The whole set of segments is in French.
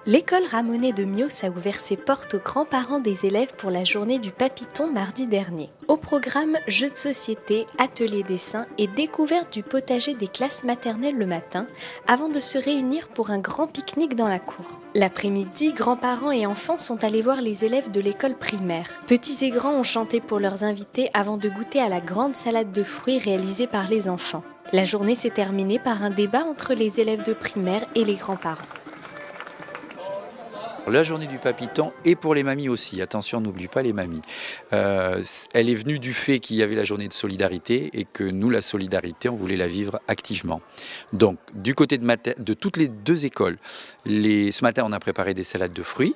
L'école Ramonet de Mios a ouvert ses portes aux grands-parents des élèves pour la journée du Papillon mardi dernier. Au programme, jeux de société, ateliers dessin et découverte du potager des classes maternelles le matin, avant de se réunir pour un grand pique-nique dans la cour. L'après-midi, grands-parents et enfants sont allés voir les élèves de l'école primaire. Petits et grands ont chanté pour leurs invités avant de goûter à la grande salade de fruits réalisée par les enfants. La journée s'est terminée par un débat entre les élèves de primaire et les grands-parents. La journée du Papillon et pour les mamies aussi, attention, n'oublie pas les mamies. Elle est venue du fait qu'il y avait la journée de solidarité et que nous, la solidarité, on voulait la vivre activement. Donc, du côté de toutes les deux écoles, ce matin, on a préparé des salades de fruits.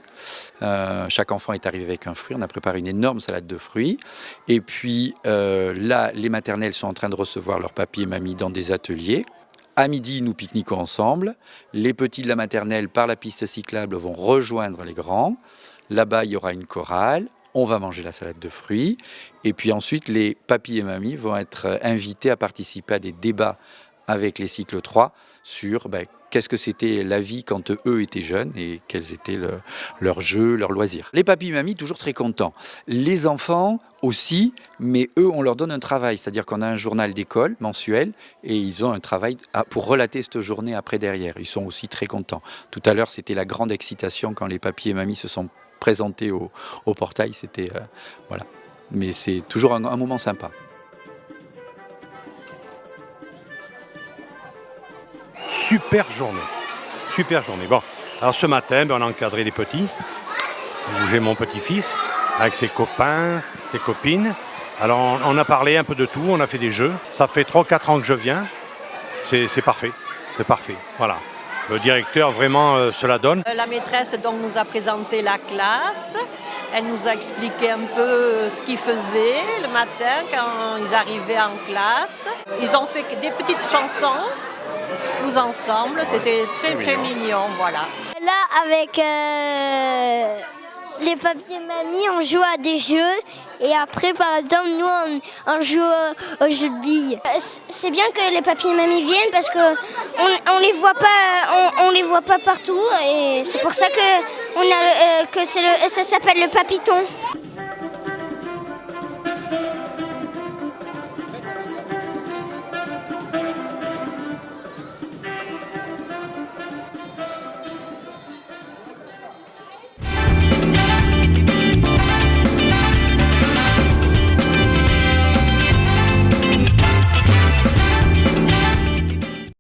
Chaque enfant est arrivé avec un fruit. On a préparé une énorme salade de fruits. Et puis, là, les maternelles sont en train de recevoir leurs papis et mamies dans des ateliers. À midi, nous pique-niquons ensemble. Les petits de la maternelle, par la piste cyclable, vont rejoindre les grands. Là-bas, il y aura une chorale. On va manger la salade de fruits. Et puis ensuite, les papis et mamies vont être invités à participer à des débats avec les cycles 3 sur qu'est-ce que c'était la vie quand eux étaient jeunes et quels étaient leurs jeux, leurs loisirs. Les papis et mamies, toujours très contents. Les enfants aussi, mais eux, on leur donne un travail. C'est-à-dire qu'on a un journal d'école mensuel et ils ont un travail pour relater cette journée après derrière. Ils sont aussi très contents. Tout à l'heure, c'était la grande excitation quand les papis et mamies se sont présentés au portail. C'était, voilà. Mais c'est toujours un moment sympa. Super journée. Bon, alors ce matin, on a encadré des petits. J'ai mon petit-fils avec ses copains, ses copines. Alors on a parlé un peu de tout, on a fait des jeux. Ça fait 3-4 ans que je viens. C'est parfait, voilà. Le directeur vraiment se la donne. La maîtresse donc nous a présenté la classe. Elle nous a expliqué un peu ce qu'ils faisaient le matin quand ils arrivaient en classe. Ils ont fait des petites chansons. Tous ensemble, c'était très mignon, voilà. Là, avec les papiers mamies, on joue à des jeux et après, par exemple, nous, on joue au jeu de billes. C'est bien que les papiers mamies viennent parce que on les voit pas partout et c'est pour ça que ça s'appelle le Papillon.